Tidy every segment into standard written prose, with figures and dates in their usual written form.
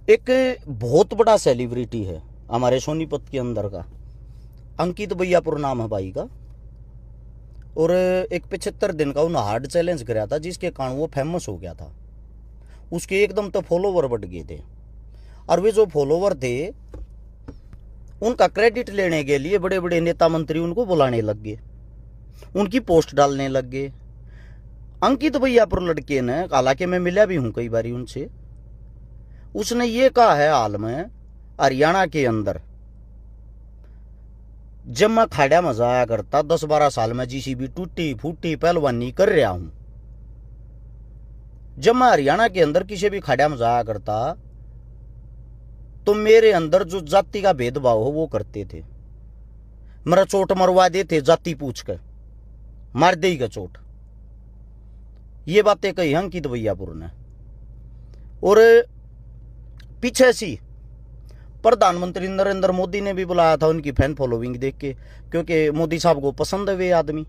एक बहुत बड़ा सेलिब्रिटी है हमारे सोनीपत के अंदर का, अंकित भैयापुर नाम है भाई का। और एक 75 दिन का उन्होंने हार्ड चैलेंज कराया था, जिसके कारण वो फेमस हो गया था। उसके एकदम तो फॉलोवर बढ़ गए थे, और वे जो फॉलोवर थे उनका क्रेडिट लेने के लिए बड़े बड़े नेता मंत्री उनको बुलाने लग गए, उनकी पोस्ट डालने लग गए। अंकित भैयापुर लड़के ने, हालांकि मैं मिला भी हूं कई बार उनसे, उसने ये कहा है हाल में हरियाणा के अंदर जब मैं खाड़ा में जाया करता 10-12 साल में जीसीबी टूटी फूटी पहलवानी कर रहा हूं, जब मैं हरियाणा के अंदर किसी भी खाड़ा में जाया करता तो मेरे अंदर जो जाति का भेदभाव हो वो करते थे। मेरा चोट मरवा देते, जाति पूछ कर मार देगा चोट। ये बातें कही अंकित भैयापुर ने। और पीछे सी प्रधानमंत्री नरेंद्र मोदी ने भी बुलाया था उनकी फैन फॉलोइंग देख के, क्योंकि मोदी साहब को पसंद है वे आदमी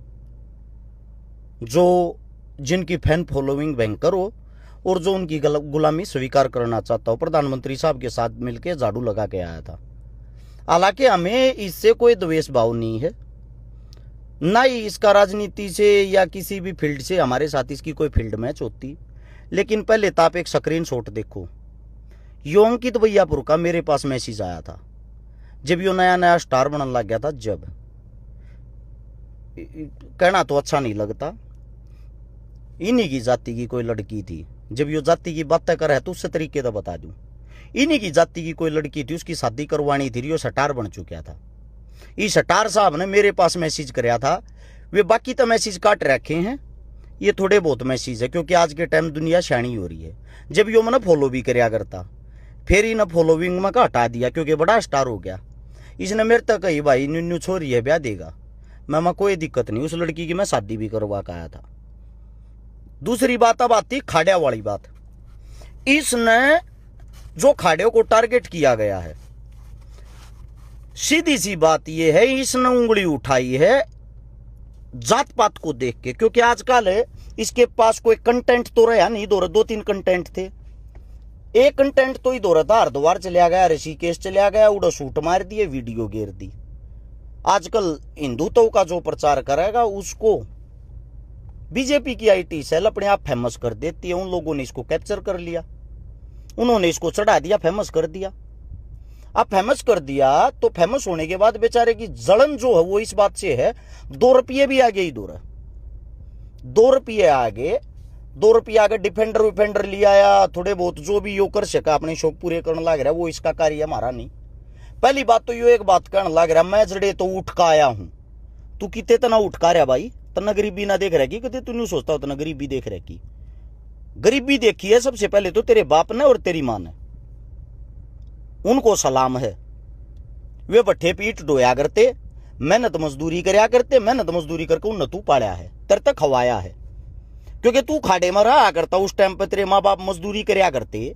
जो जिनकी फैन फॉलोइंग भयंकर हो और जो उनकी गुलामी स्वीकार करना चाहता हो। प्रधानमंत्री साहब के साथ मिलकर झाड़ू लगा के आया था। हालांकि हमें इससे कोई द्वेष भाव नहीं है, ना ही इसका राजनीति से या किसी भी फील्ड से हमारे साथ इसकी कोई फील्ड मैच होती। लेकिन पहले तो आप एक स्क्रीनशॉट देखो। यो अंकित भैयापुर का मेरे पास मैसेज आया था जब यो नया नया स्टार बनने लग गया था। जब कहना तो अच्छा नहीं लगता, इन्हीं की जाति की कोई लड़की थी, जब यो जाति की बातें करे तो उससे तरीके तो बता दूं, इन्हीं की जाति की कोई लड़की थी, उसकी शादी करवानी थी, यो स्टार बन चुका था। इस स्टार साहब ने मेरे पास मैसेज कराया था। वे बाकी तो मैसेज काट रखे हैं, ये थोड़े बहुत मैसेज है, क्योंकि आज के टाइम दुनिया शानी हो रही है। जब यो मैंने फॉलो भी कराया करता, फिर इन फॉलोइंग में का हटा दिया क्योंकि बड़ा स्टार हो गया। इसने मेरे तक कही भाई न्यू छोरी है, ब्याह देगा। मैं कोई दिक्कत नहीं, उस लड़की की मैं शादी भी करवा के आया था। दूसरी बात अब आती खाड़िया वाली बात। इसने जो खाड़ियों को टारगेट किया गया है, सीधी सी बात यह है, इसने उंगली उठाई है जात पात को देख के। क्योंकि आजकल इसके पास कोई कंटेंट तो रहा नहीं, 2-3 कंटेंट थे। एक कंटेंट तो ही दो रहा था, हरिद्वार चलिया गया, ऋषिकेश चलिया गया, उड़ा शूट मार दिए, वीडियो घेर दी। आजकल हिंदुत्व का जो प्रचार करेगा उसको बीजेपी की आईटी सेल अपने आप फेमस कर देती है। उन लोगों ने इसको कैप्चर कर लिया, उन्होंने इसको चढ़ा दिया, फेमस कर दिया। अब फेमस कर दिया तो फेमस होने के बाद बेचारे की जलन जो है वो इस बात से है, 2 रुपये भी आगे ही दो रहा, 2 रुपये आगे, 2 रुपये आगे डिफेंडर विफेंडर लिया या थोड़े बहुत जो भी यो कर सका अपने शौक पूरे करने लग रहा है, वो इसका कार्य हमारा नहीं। पहली बात तो यो एक बात कहने लग रहा, मैं जड़े तो उठ का आया हूं। तू कितने तना उठ का रहा भाई, तना गरीबी ना देख रहा की, कदे तू नहीं सोचता हो तना गरीबी देख रहा की। गरीबी देखी है सबसे पहले तो तेरे बाप ने और तेरी मां ने, उनको सलाम है। वे बट्ठे पीठ डोया करते, मेहनत मजदूरी करया करते, मेहनत मजदूरी करके उन तू पाड़ा है, तेरे तक खवाया है। क्योंकि तू खाड़े में रहा करता, उस टाइम पे तेरे माँ बाप मजदूरी करया करते,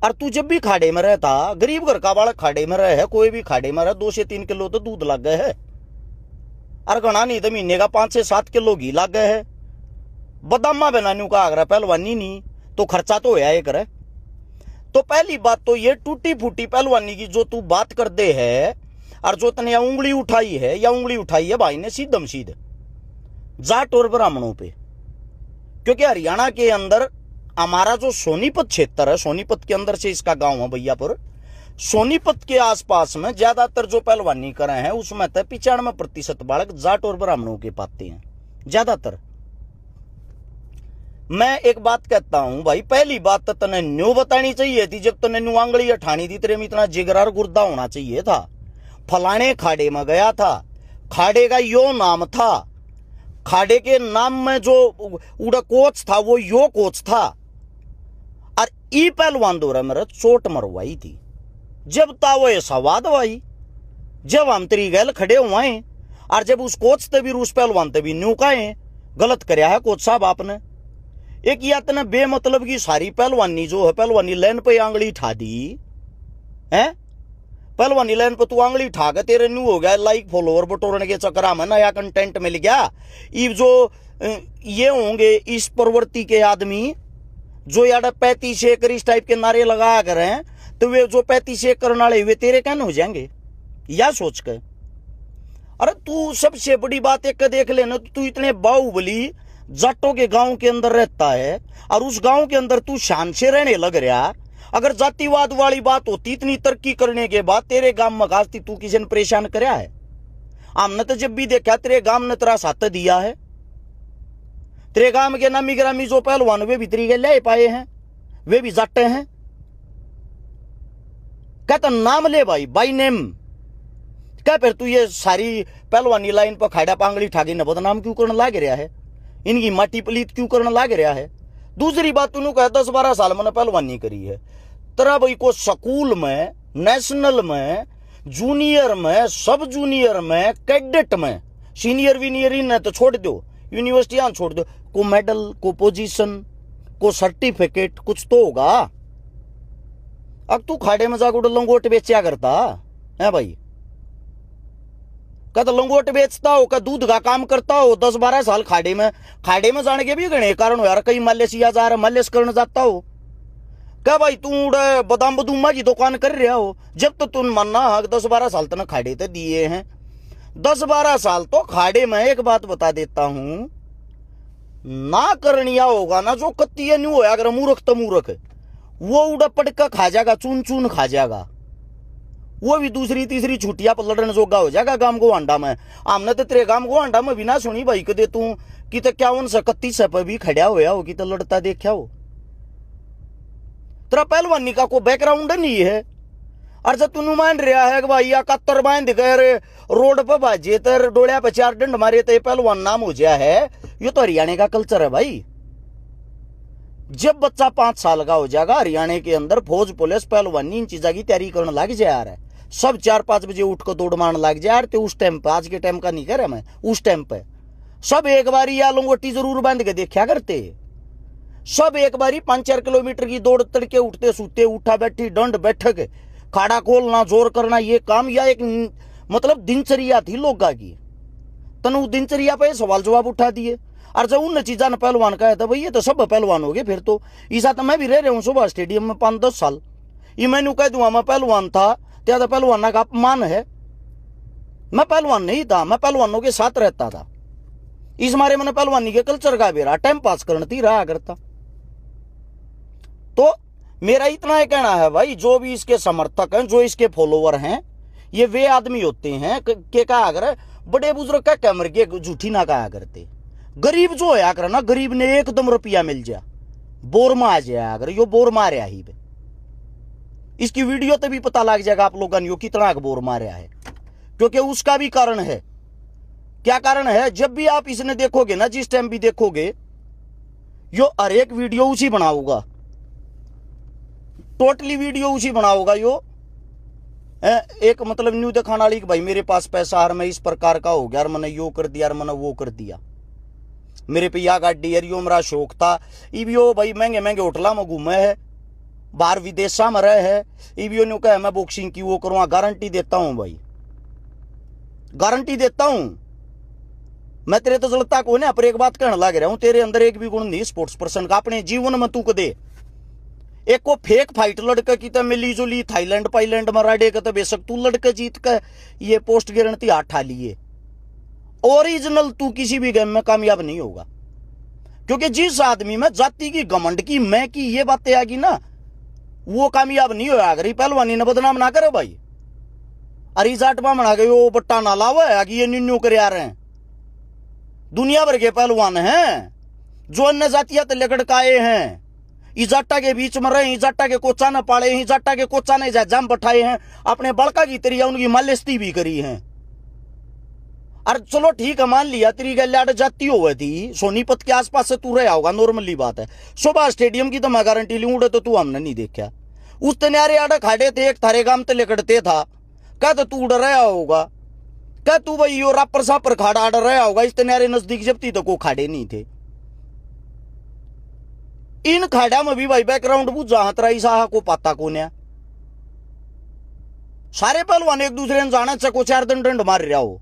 और तू जब भी खाड़े में रहता, गरीब घर का बालक खाड़े में रहे है, कोई भी खाड़े में रहे, 2 से 3 किलो तो दूध लग गए है, और घना नहीं तो महीने का 5 से 7 किलो घी लग गए है। बदामा बनाने का आगरा पहलवानी नहीं तो खर्चा तो होया एक रहे। तो पहली बात तो ये टूटी फूटी पहलवानी की जो तू बात कर दे है, और जो तने उंगली उठाई है, या उंगली उठाई है भाई ने सीधम सीधे जाट और ब्राह्मणों पे। क्योंकि हरियाणा के अंदर हमारा जो सोनीपत क्षेत्र है, सोनीपत के अंदर से इसका गांव है भैयापुर, सोनीपत के आसपास में ज्यादातर जो पहलवानी करे हैं उसमें तो 95% बालक जाट और ब्राह्मणों के पाते हैं ज्यादातर। मैं एक बात कहता हूं भाई, पहली बात तो तने न्यू बतानी चाहिए थी, जब तने न्यू आंगली अठानी थी, तेरे में इतना जिगरार गुर्दा होना चाहिए था। फलाने खाड़े में गया था, खाड़े का यो नाम था, खाड़े के नाम में जो उड़ा कोच था वो यो कोच था, और ई पहलवान दो रहा मेरा चोट मरवाई थी। जब ता वो सवाद भाई, जब हम तेरी गैल खड़े हुए, और जब उस कोच ते भी उस पहलवान ते भी न्यू काए गलत करया है कोच साहब आपने। एक या तने बेमतलब की सारी पहलवानी जो है, पहलवानी लाइन पे आंगली ठा दी है, पहलवानी लाइन पे तू आंगली ठा के तेरे न्यू हो गया, लाइक फॉलोवर बटोरने के चक्कर में नया कंटेंट मिल गया। ये जो ये होंगे इस प्रवृत्ति के आदमी जो यार 35 एकड़ इस टाइप के नारे लगा कर हैं, तो वे जो 35 एकड़ नाले वे तेरे कहने हो जाएंगे, या सोच कर। अरे तू सबसे बड़ी बात एक देख लेना, तू इतने बाहुबली जाटों के गांव के अंदर रहता है और उस गांव के अंदर तू शान से रहने लग रहा। अगर जातिवाद वाली बात होती, इतनी तरक्की करने के बाद तेरे गांव में घासती, तू किसी ने परेशान कराया है? हमने तो जब भी देखा तेरे गांव ने तेरा साथ दिया है। तेरे गांव के नामी ग्रामी जो पहलवान वे भी तरीके ले पाए हैं, वे भी जाटे हैं। कहता नाम ले भाई, बाई नेम। क्या फिर तू ये सारी पहलवानी लाइन पर खाड़ा पांगली ठागी न बदनाम क्यों करने लाग रहा है? इनकी माटी पलीत क्यों करने लाग रहा है? दूसरी बात तूने कहा 10-12 साल मैंने पहलवानी करी है। तेरा भाई को स्कूल में, नेशनल में, जूनियर में, सब जूनियर में, कैडेट में, सीनियर वीनियर इन तो छोड़ दो, यूनिवर्सिटी छोड़ दो, को मेडल, को पोजीशन, को सर्टिफिकेट कुछ तो होगा। अब तू खाड़े में जाकर लंगोट बेचा करता है भाई? का तो लंगोट बेचता हो, का दूध का काम करता हो, 10-12 साल खाड़े में जाने के भी गणे कारण हो यार। कहीं मलेशिया जा रहा, मलेश करने जाता हो क्या भाई? तू बदाम बदूमा की दुकान कर रहा हो, जब तो तुम मानना 10-12 साल तक खाड़े तो दिए हैं। 10-12 साल तो खाड़े में, एक बात बता देता हूं, ना करनिया होगा ना जो कत्ती नहीं होया अगर मूर्ख तो मूर्ख, वो उड़ा पटका खा जाएगा, चून चून खा जाएगा। वो भी दूसरी तीसरी छुट्टियां पर लड़ने जोगा हो जाएगा गांव को अंडा में। हमने तो तेरे गांव को अंडा में बिना सुनी भाई कदे तू कि तो क्या 31 पर भी खड़ा होया हो कि तो लड़ता देखा हो। तेरा पहलवानी का कोई बैकग्राउंड नहीं है। और जब तू मान रहा है कि भाई 71 बांध कर रोड पर बाजे तर डोलिया पे 4 डंड मारे तो पहलवान नाम हो गया है, ये तो हरियाणा का कल्चर है भाई। जब बच्चा 5 साल का हो जाएगा, हरियाणा के अंदर फौज पुलिस पहलवानी इन चीजा की तैयारी करने लग जाए यार। सब 4-5 बजे उठ कर दौड़ मारने लग जाए यार। तो उस टाइम पे, आज के टाइम का नहीं कह रहा मैं, उस टाइम पे सब एक बारी या लंगोटी जरूर बांध के देखा करते। सब एक बारी 5-4 किलोमीटर की दौड़, तड़के उठते सूते, उठा बैठी डंड बैठक, खाड़ा खोलना, जोर करना, ये काम या एक मतलब दिनचर्या थी लोगा की। तनु दिनचर्या पे सवाल जवाब उठा दिए। और जब उन चीजा ने पहलवान कहा था भाई ये तो सब पहलवान हो गए फिर तो। ईसा तो मैं भी रह रहा हूँ सुबह स्टेडियम में 5-10 साल, ये मैंने कह दूंगा मैं पहलवान था, त्या तो पहलवाना का अपमान है। मैं पहलवान नहीं था, मैं पहलवानों के साथ रहता था। इस मारे मैंने पहलवानी के कल्चर का भी रहा, टाइम पास करती रहा करता। तो मेरा इतना ही कहना है भाई, जो भी इसके समर्थक हैं, जो इसके फॉलोवर हैं, ये वे आदमी होते हैं के कहा कर बड़े बुजुर्ग का कैमरे के झूठी ना कहा करते। गरीब जो है कर ना, गरीब ने एकदम रुपया मिल जाए, बोर में आ जाए अगर यो बोर मारे ही बे। इसकी वीडियो तो भी पता लग जाएगा आप लोगों ने कितना बोर मारा है, क्योंकि उसका भी कारण है। क्या कारण है? जब भी आप इसने देखोगे ना, जिस टाइम भी देखोगे, यो हर एक वीडियो उसी बनाऊंगा, टोटली वीडियो उसी बनाऊंगा। यो एक मतलब न्यू दिखाने वाली कि भाई मेरे पास पैसा हर मैं इस प्रकार का हो गया, यार मैंने यो कर दिया, यार मैंने वो कर दिया, मेरे पे या गाड़ी यार, यो मेरा शौक था। इबियो भाई महंगे महंगे होटलों में घूमे है, बाहर विदेशा में रहे है। इबियो ने कहा मैं बॉक्सिंग की वो करूँगा, गारंटी देता हूं भाई, गारंटी देता हूं। मैं तेरे तो जलता को ना, पर एक बात कहने लग रहा हूं, तेरे अंदर एक भी गुण नहीं स्पोर्ट्स पर्सन का। अपने जीवन में तू कदे एक को फेक फाइट लड़के की तो मिली जुली थाईलैंड पाईलैंड में राडे का तो बेशक तू लड़के जीत कर ये पोस्ट गारंटी हाथ ठा लिए, ओरिजिनल तू किसी भी गेम में कामयाब नहीं होगा। क्योंकि जिस आदमी में जाति की, घमंड की, मैं की ये बातें आ गई ना, वो कामयाब नहीं होगा। अगर पहलवानी ने बदनाम ना करे भाई, अरे जाटवा बना गए वो बट्टा ना लावा है कि ये निन्नू कर आ रहे हैं। दुनिया भर के पहलवान हैं जो अन्य जातियात लकड़काए हैं, इजाटा के बीच में रहे, इजाटा के कोचा ने पाले, इजाटा के कोचा ने जाम बैठाए हैं, अपने बड़का की तरिया उनकी मालिस्ती भी करी है। अरे चलो ठीक है, मान लिया तेरी गल जाती हुई थी, सोनीपत के आसपास से तू रहा होगा, नॉर्मली बात है। सुबह स्टेडियम की तो मैं गारंटी लूंगा, तो तू हमने नहीं देखा। उस तनारे आड़े खाड़े थे, एक थारे गांव ते लेकड़ते था, क्या तो तू डर रहा होगा, क्या तू भाई यो रापर सापर खाड़ा आड़ रहा होगा। इस तनारे नजदीक जब थी तो को खाड़े नहीं थे। इन खाड़ा में भी भाई बैकग्राउंड बुझ जहां तरा साहा को पाता को ने, सारे पहलवान एक दूसरे ने जाना चको 4 दिन डंड मार रहा हो,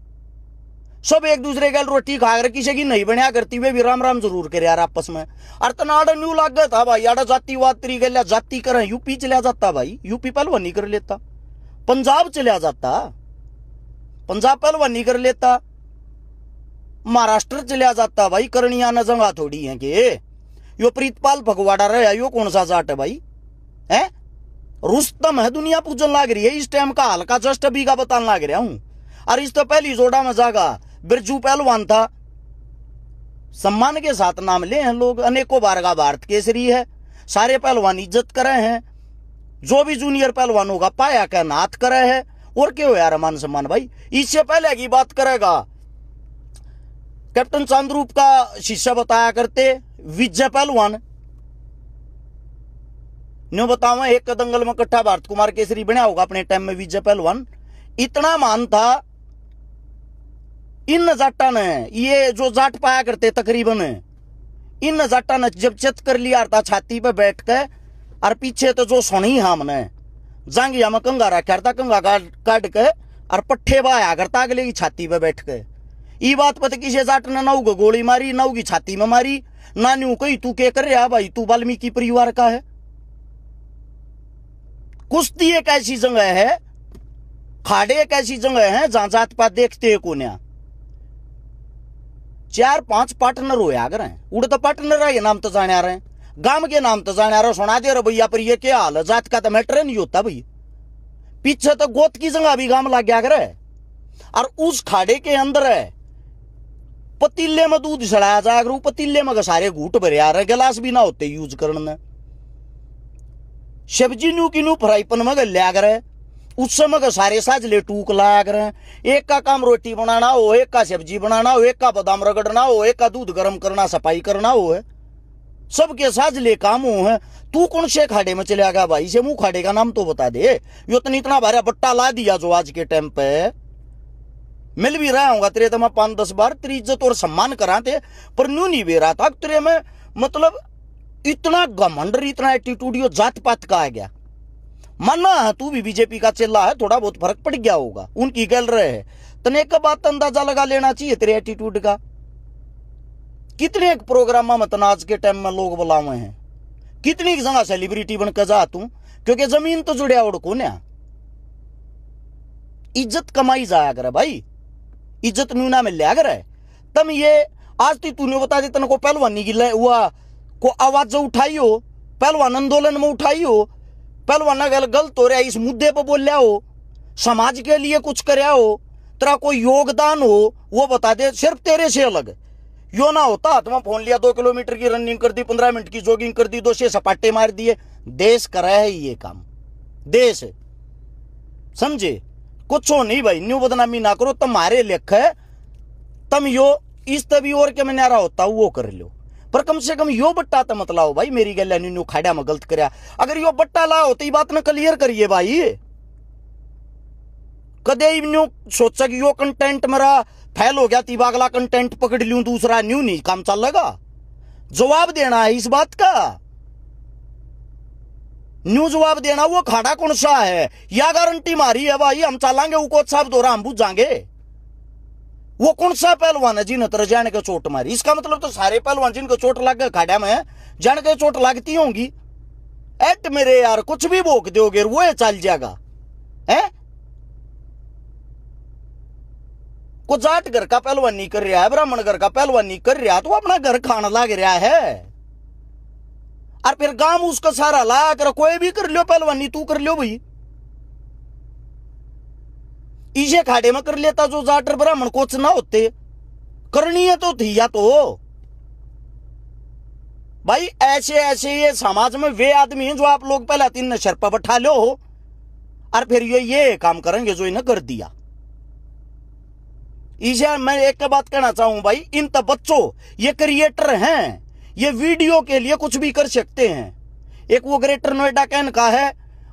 सब एक दूसरे के रोटी खा कर किसी की नहीं बनया करती, वे भी राम राम जरूर करे यार आपस में। और तनाड़ न्यू लाग गया था भाई, आड़ा जातिवाद तरीके लिया जाति करें, यूपी चला जाता भाई, यूपी पहलवानी कर लेता, पंजाब चला जाता, पंजाब पहलवानी कर लेता, महाराष्ट्र चला जाता भाई, करनिया न जंगा थोड़ी है कि यो प्रीतपाल भगवाड़ा रहा, यो कौन सा जाट है भाई, है रुस्तम है, दुनिया पूजन लाग रही है इस टाइम का, हल्का जस्ट अभी का बताने लाग रहा हूं। और इस तो पहली जोड़ा में जागा बिरजू पहलवान था, सम्मान के साथ नाम ले हैं लोग, अनेकों बार का भारत केसरी है, सारे पहलवान इज्जत करे हैं, जो भी जूनियर पहलवान होगा पाया का नाथ करे है, और क्यों यार मान सम्मान भाई। इससे पहले की बात करेगा, कैप्टन चांद्रूप का शिष्य बताया करते विजय पहलवान, न्यू बताओ एक दंगल में इकट्ठा भारत कुमार केसरी बना होगा अपने टाइम में, विजय पहलवान इतना मान था इन जाटा ने, ये जो जाट पाया करते तकरीबन इन जाटा ने जब चित कर लिया था छाती पे बैठ के, और पीछे तो जो सुनी हमने जांगिया में कंगा रखा था, कंगा काट के और पट्ठे बाया करता अगले की छाती पे बैठ के। ये बात पता किसी जाट ने नाऊ को गोली मारी, नाऊ की छाती में मारी, नान्यू कही तू क्या कर रहा भाई, तू वाल्मीकि परिवार का है। कुश्ती एक ऐसी जगह है, खाड़े एक ऐसी जगह है जहां जात पात देखते है कोन्या, 4-5 पार्टनर हो अगर उड़ तो पार्टनर है, नाम तो जाने आ रहे हैं, गांव के नाम तो जाने आ रहे, सुना दे रहे भैया पर ये क्या हाल है, जात का तो मैटर नहीं होता भाई, पीछे तो गोत की जगह भी गांव लग गया करे। और उस खाड़े के अंदर है पतीले में दूध चढ़ाया जाए, अगर पतीले में सारे घूट भरे आ रहे, गिलास भी ना होते यूज करने, सब्जी न्यू की न्यू फ्राईपन में लिया करे, उस समय का सारे साजले टूक लाया करें, एक का काम रोटी बनाना हो, एक का सब्जी बनाना हो, एक का बादाम रगड़ना हो, एक का दूध गर्म करना सफाई करना हो, है सबके साजले काम हो है। तू कौन से खाड़े में चले गया भाई, से मुंह खाड़े का नाम तो बता दे, यो तो इतना भारी बट्टा ला दिया जो आज के टाइम पे मिल भी रहा होगा तेरे, तो मैं 5-10 बार तेरी इज्जत और सम्मान कराते, पर न्यू नहीं बे रहा था तेरे में, मतलब इतना घमंड इतना एटीट्यूड यो जात पात का आ गया। मानना है तू भी बीजेपी का चेला है, थोड़ा बहुत फर्क पड़ गया होगा, उनकी गल रहे है, तने एक बात अंदाजा लगा लेना चाहिए तेरे एटीट्यूड का। कितने एक प्रोग्राम में आज के टाइम में लोग बुलावे हैं, कितनी जगह सेलिब्रिटी बनकर जा तू, क्योंकि जमीन तो जुड़िया उड़ को ना, इज्जत कमाई जाया करे भाई, इज्जत न्यूना मिल लिया करे। तम ये आज तूने बता दी तन को पहलवानी की हुआ को आवाज उठाई हो, पहलवान आंदोलन में उठाई हो, पहलवान गलत हो रहा है इस मुद्दे पर बोल रहा हो, समाज के लिए कुछ करया हो, तेरा कोई योगदान हो वो बता दे, सिर्फ तेरे से अलग यो ना होता तुम्हें फोन लिया 2 किलोमीटर की रनिंग कर दी, 15 मिनट की जॉगिंग कर दी, 2 से सपाटे मार दिए, देश कर रहा है ये काम, देश समझे, कुछ हो नहीं भाई, न्यू बदनामी ना करो, तुम्हारे लेख है, तुम यो इस तभी और के में नारा होता वो कर लो, पर कम से कम यो बट्टा तो मत लाओ भाई, मेरी गल न्यू खाड़ा में गलत करया, अगर यो बट्टा लाओ तो बात ना क्लियर करिए भाई, कदे न्यू सोचा कि यो कंटेंट मेरा फैल हो गया तीब अगला कंटेंट पकड़ लूं दूसरा, न्यू नहीं काम चलेगा, जवाब देना है इस बात का, न्यू जवाब देना, वो खाड़ा कौन सा है, या गारंटी मारी है भाई हम चलांगे उको साहब दौरा हम बुझाएंगे, वो कौन सा पहलवान है जिन्हें तरह जाने के चोट मारी, इसका मतलब तो सारे पहलवान जिनको चोट लग गए खाड़ा में जाने के चोट लगती होंगी, एट मेरे यार कुछ भी भोग दोगे वो चल जाएगा है। को जाट घर का पहलवानी कर रहा है, ब्राह्मण घर का पहलवानी कर रहा है, तो अपना घर खाना लग रहा है, और फिर गांव उसका सारा ला कर कोई भी कर लो पहलवानी, तू कर लो भाई, इसे खाड़े में कर लेता जो जाटर ब्राह्मण कोच ना होते, करनी है तो थी या तो भाई, ऐसे ऐसे ये समाज में वे आदमी हैं जो आप लोग पहले 3 नशर पर बैठा लो हो, और फिर ये काम करेंगे जो इन्हें कर दिया। इसे मैं एक बात कहना चाहूं भाई, इन तब बच्चों ये क्रिएटर हैं, ये वीडियो के लिए कुछ भी कर सकते हैं। एक वो ग्रेटर नोएडा कैन का है,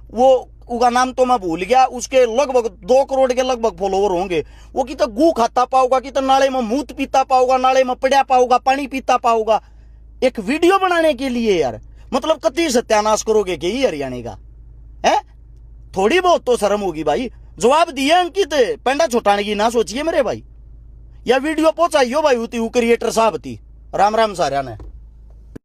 वो उसका नाम तो मैं भूल गया, उसके लगभग 2 करोड़ के लगभग फॉलोवर होंगे, वो कितना गू खाता पाओगा, कितना नाले में मूत पीता पाओगा, नाले में पड़ा पाओगा, पानी पीता पाओगा, एक वीडियो बनाने के लिए यार, मतलब कति सत्यानाश करोगे कि हरियाणा का है, थोड़ी बहुत तो शर्म होगी भाई। जवाब दिया अंकित, पेंडा छुटाने की ना सोचिए मेरे भाई, या वीडियो पहुंचाइयो भाई उती क्रिएटर साहब थी। राम राम सारा ने।